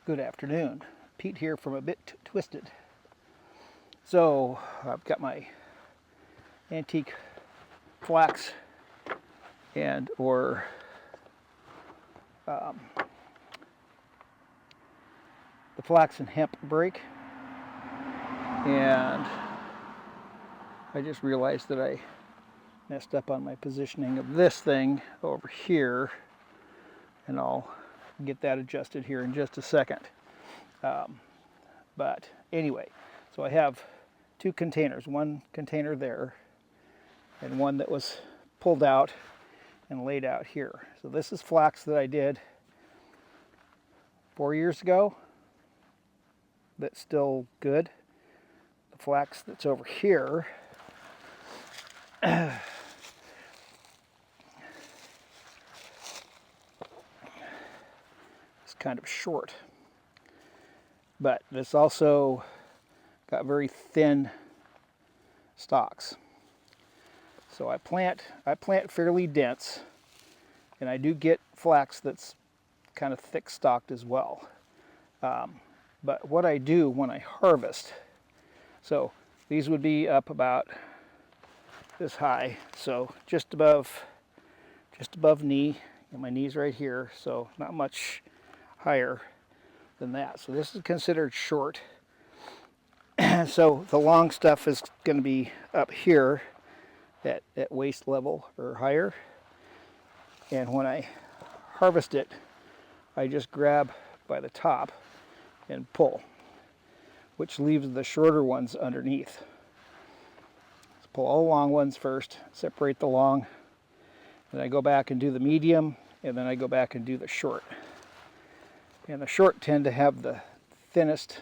Good afternoon. Pete here from A Bit Twisted. So I've got my antique flax and or the flax and hemp brake, and I just realized that I messed up on my positioning of this thing over here, and I'll get that adjusted here in just a second. But anyway, so I have two containers, one container there and one that was pulled out and laid out here. So this is flax that I did 4 years ago that's still good. The flax that's over here is kind of short, but this also got very thin stalks. So I plant fairly dense, and I do get flax that's kind of thick stalked as well. But what I do when I harvest, so these would be up about this high, so just above knee, and my knee's right here, so not much higher than that. So this is considered short. So the long stuff is going to be up here at waist level or higher. And when I harvest it, I just grab by the top and pull, which leaves the shorter ones underneath. Let's pull all the long ones first, separate the long, then I go back and do the medium, and then I go back and do the short. And the short tend to have the thinnest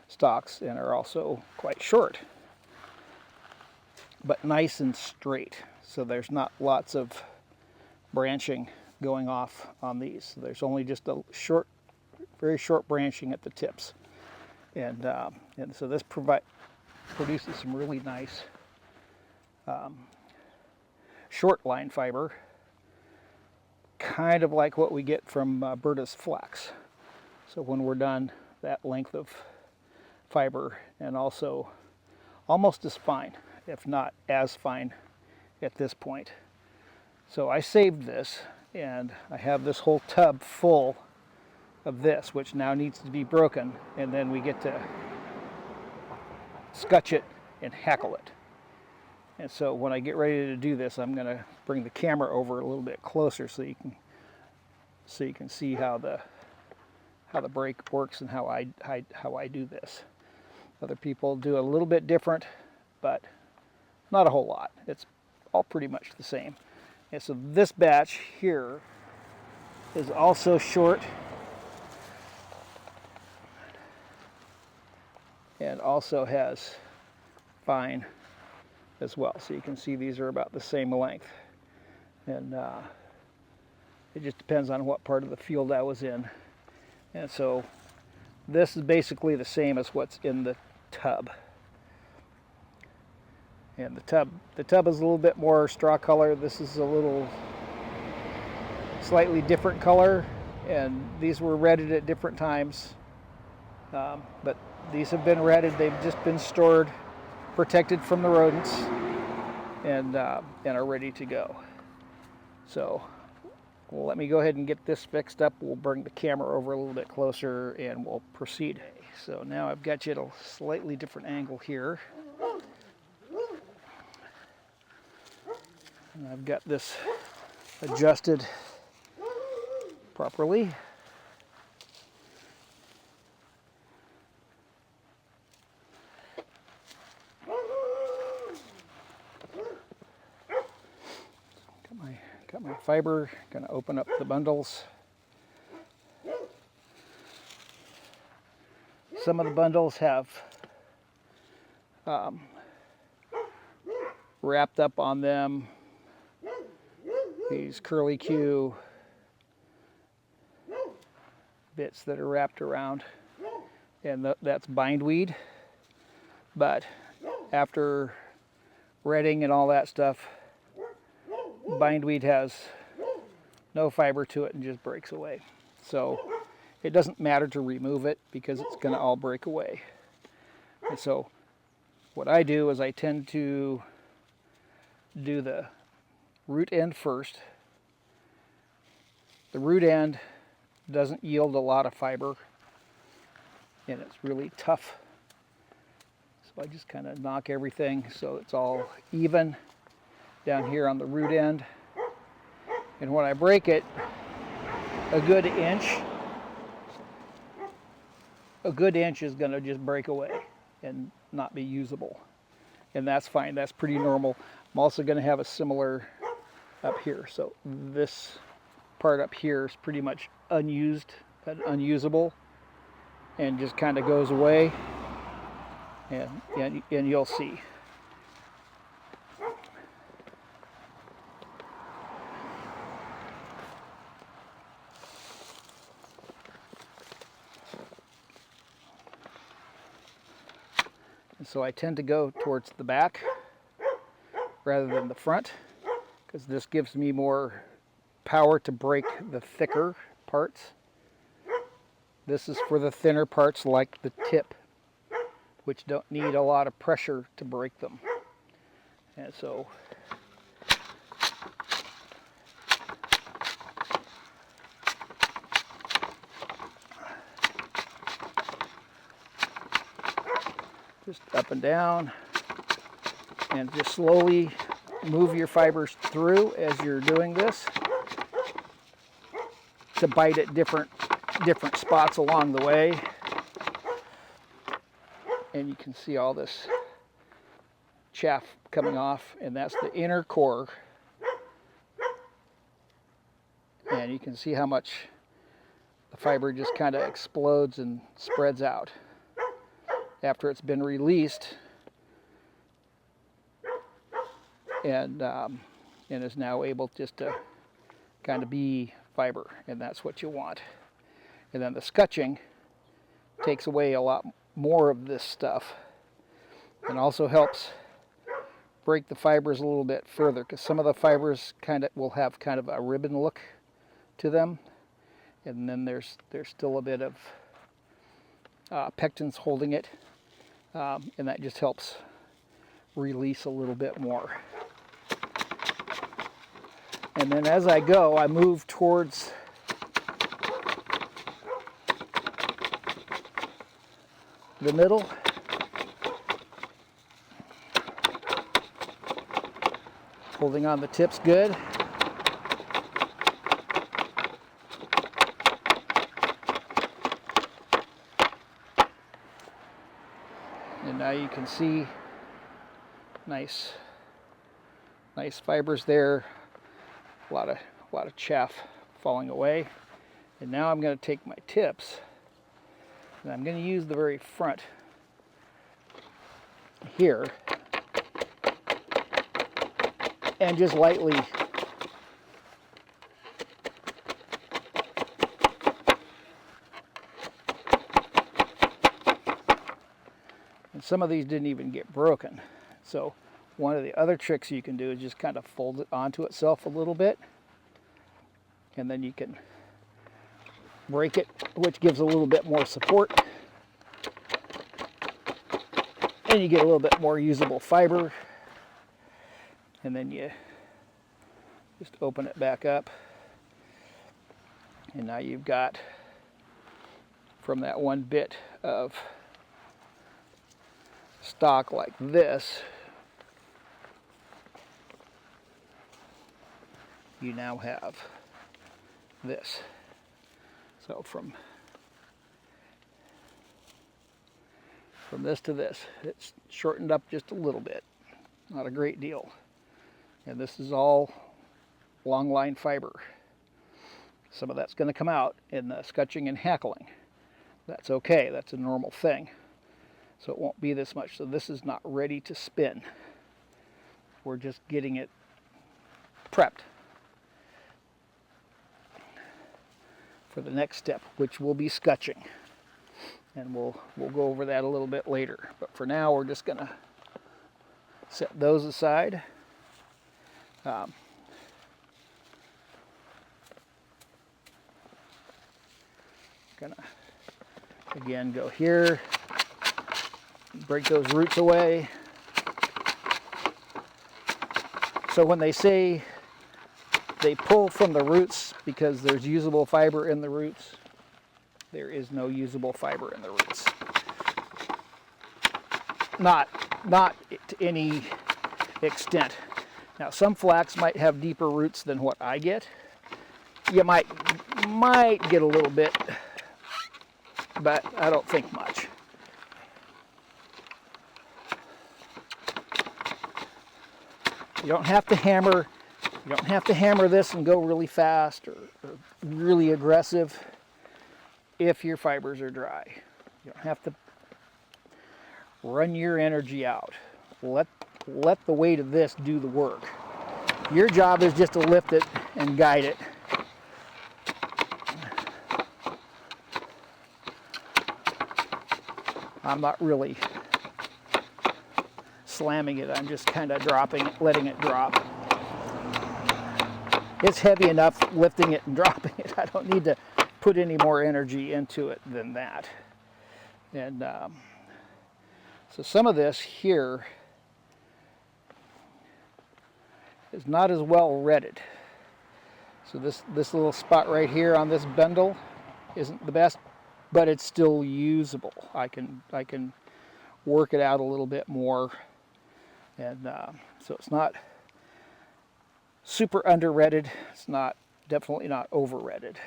stalks and are also quite short, but nice and straight, so there's not lots of branching going off on these. There's only just a short, very short branching at the tips, and so this produces some really nice short line fiber, kind of like what we get from Berta's flax. So when we're done, that length of fiber, and also almost as fine, if not as fine at this point. So I saved this, and I have this whole tub full of this, which now needs to be broken, and then we get to scutch it and hackle it. And so when I get ready to do this, I'm going to bring the camera over a little bit closer so you can see how the brake works and how I do this. Other people do a little bit different, but not a whole lot. It's all pretty much the same. And so this batch here is also short and also has fine as well. So you can see these are about the same length. And it just depends on what part of the field I was in. And so this is basically the same as what's in the tub. And the tub is a little bit more straw color. This is a little slightly different color, and these were redded at different times. But these have been redded. They've just been stored, protected from the rodents, and are ready to go. So well, let me go ahead and get this fixed up. We'll bring the camera over a little bit closer and we'll proceed. So now I've got you at a slightly different angle here. And I've got this adjusted properly. Got my fiber, going to open up the bundles. Some of the bundles have wrapped up on them these curly Q bits that are wrapped around, and that's bindweed. But after redding and all that stuff, bindweed has no fiber to it and just breaks away. So it doesn't matter to remove it because it's going to all break away. And so what I do is I tend to do the root end first. The root end doesn't yield a lot of fiber, and it's really tough. So I just kind of knock everything so it's all even down here on the root end. And when I break it, a good inch is going to just break away and not be usable. And that's fine, that's pretty normal. I'm also going to have a similar up here. So this part up here is pretty much unused, unusable, and just kind of goes away, and you'll see. And so I tend to go towards the back rather than the front, because this gives me more power to break the thicker parts. This is for the thinner parts like the tip, which don't need a lot of pressure to break them. And so just up and down, and just slowly move your fibers through as you're doing this to bite at different spots along the way. And you can see all this chaff coming off, and that's the inner core. And you can see how much the fiber just kind of explodes and spreads out after it's been released, and is now able just to kind of be fiber, and that's what you want. And then the scutching takes away a lot more of this stuff, and also helps break the fibers a little bit further, because some of the fibers will have kind of a ribbon look to them, and then there's still a bit of pectins holding it, and that just helps release a little bit more. And then as I go, I move towards the middle, holding on the tips good. And now you can see nice fibers there. A lot of chaff falling away. And now I'm going to take my tips, and I'm going to use the very front here and just lightly and some of these didn't even get broken. So one of the other tricks you can do is just kind of fold it onto itself a little bit, and then you can break it, which gives a little bit more support, and you get a little bit more usable fiber. And then you just open it back up, and now you've got, from that one bit of stock like this, you now have this. So from this to this, it's shortened up just a little bit, not a great deal. And this is all long line fiber. Some of that's going to come out in the scutching and hackling. That's okay, that's a normal thing. So it won't be this much. So this is not ready to spin. We're just getting it prepped for the next step, which will be scutching. And we'll go over that a little bit later. But for now, we're just going to set those aside. gonna, again, go here, break those roots away. So when they say they pull from the roots because there's usable fiber in the roots, there is no usable fiber in the roots. Not to any extent. Now, some flax might have deeper roots than what I get. You might get a little bit, but I don't think much. You don't have to hammer. You don't have to hammer this and go really fast or really aggressive if your fibers are dry. You don't have to run your energy out. Let the weight of this do the work. Your job is just to lift it and guide it. I'm not really slamming it. I'm just kind of dropping it, letting it drop. It's heavy enough lifting it and dropping it. I don't need to put any more energy into it than that. And so some of this here is not as well retted. So this little spot right here on this bundle isn't the best, but it's still usable. I can work it out a little bit more, and so it's not super under-retted. It's definitely not over-retted.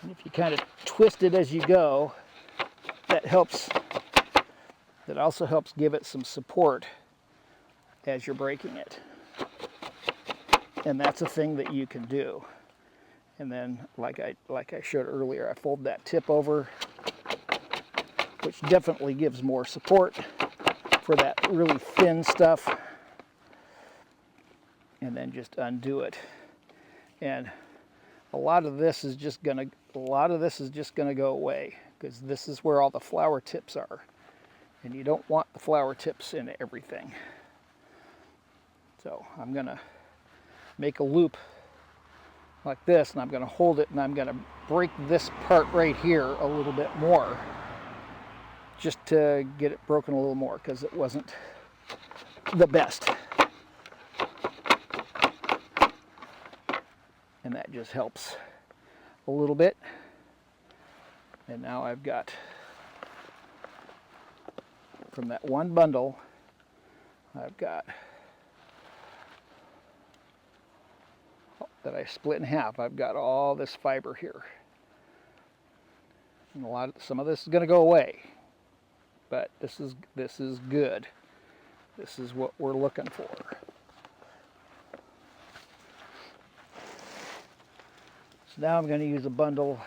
And if you kind of twist it as you go, that also helps give it some support as you're breaking it. And that's a thing that you can do. And then, like I showed earlier, I fold that tip over, which definitely gives more support for that really thin stuff. And then just undo it. And a lot of this is just gonna go away, because this is where all the flower tips are. And you don't want the flower tips in everything. So I'm gonna make a loop like this, and I'm going to hold it, and I'm going to break this part right here a little bit more, just to get it broken a little more, because it wasn't the best. And that just helps a little bit. And now I've got, from that one bundle, I've got, that I split in half, I've got all this fiber here. And some of this is going to go away, but this is good. This is what we're looking for. So now I'm going to use a bundle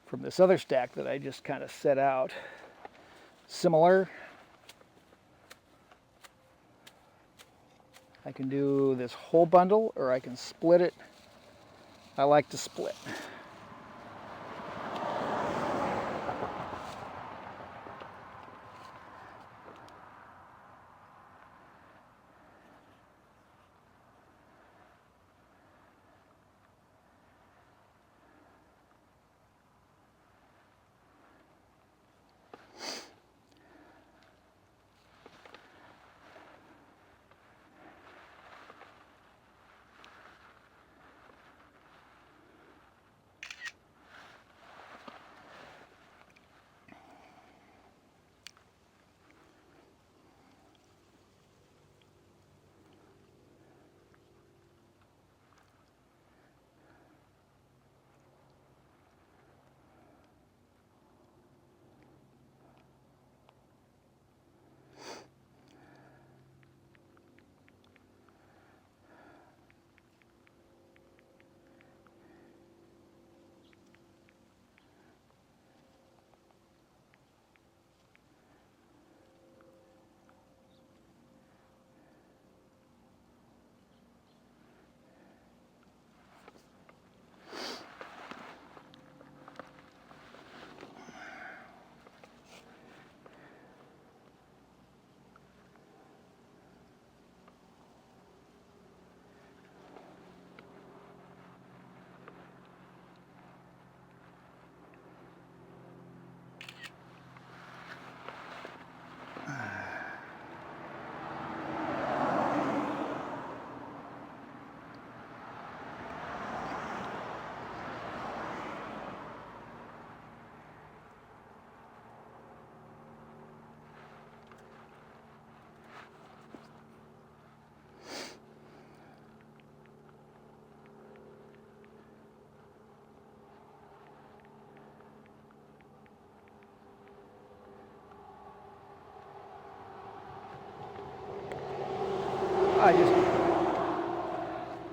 from this other stack that I just kind of set out. Similar. I can do this whole bundle, or I can split it. I like to split.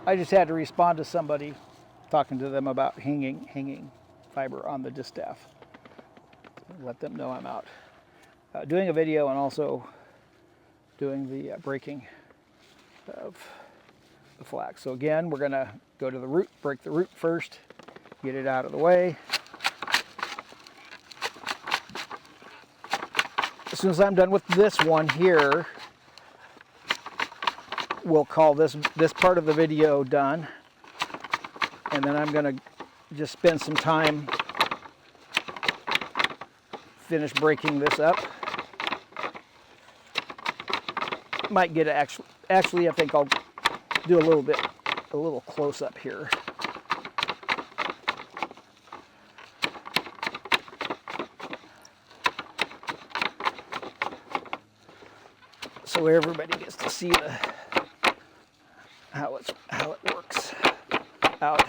I just had to respond to somebody talking to them about hanging fiber on the distaff. Let them know I'm out doing a video and also doing the breaking of the flax. So again, we're going to go to the root, break the root first, get it out of the way. As soon as I'm done with this one here, we'll call this part of the video done. And then I'm going to just spend some time finish breaking this up. Might get it actually I think I'll do a little close up here. So everybody gets to see how it works out.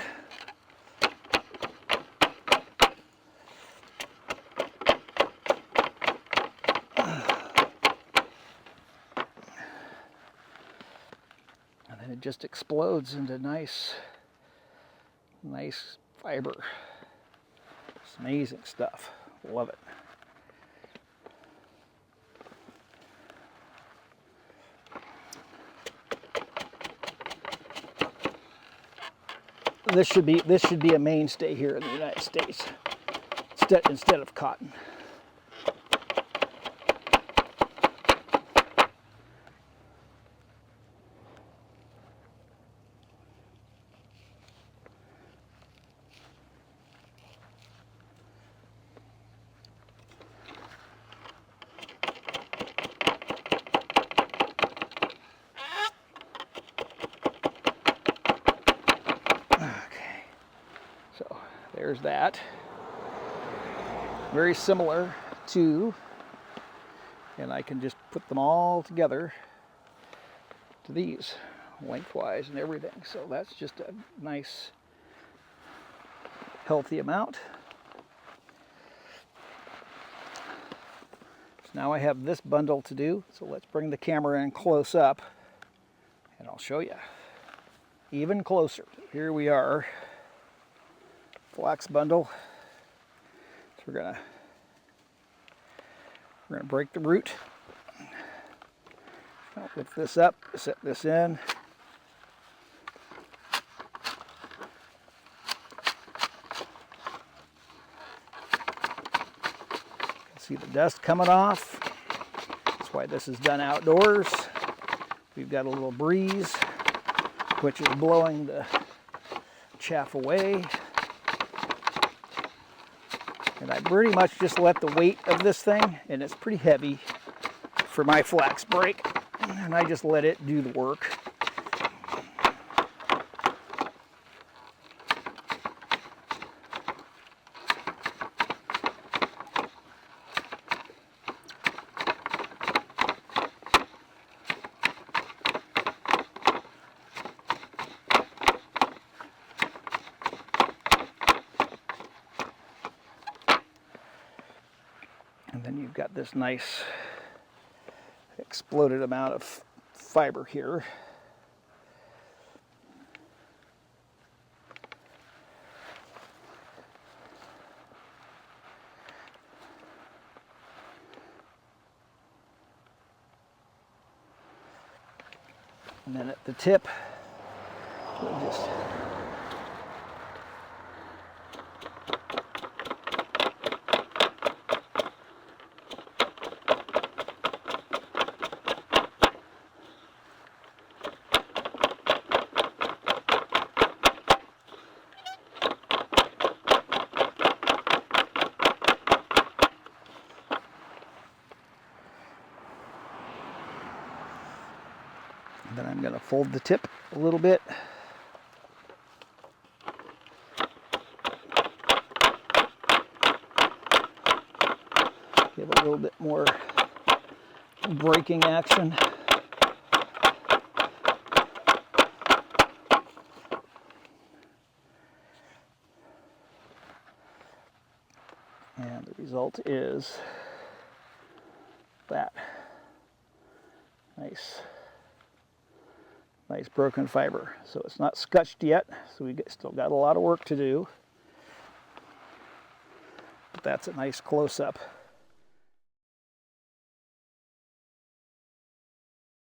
And then it just explodes into nice fiber. It's amazing stuff. Love it. This should be a mainstay here in the United States instead of cotton. There's that. Very similar to, and I can just put them all together to these lengthwise and everything. So that's just a nice healthy amount. So now I have this bundle to do. So let's bring the camera in close up and I'll show you even closer. Here we are. Flax bundle. So we're gonna break the root. I'll lift this up, set this in. See the dust coming off. That's why this is done outdoors. We've got a little breeze, which is blowing the chaff away. And I pretty much just let the weight of this thing, and it's pretty heavy for my flax break, and I just let it do the work. And then you've got this nice exploded amount of fiber here. And then at the tip, we'll just then I'm going to fold the tip a little bit. Give a little bit more breaking action. And the result is that nice Nice broken fiber. So it's not scutched yet, so we still got a lot of work to do. But that's a nice close-up.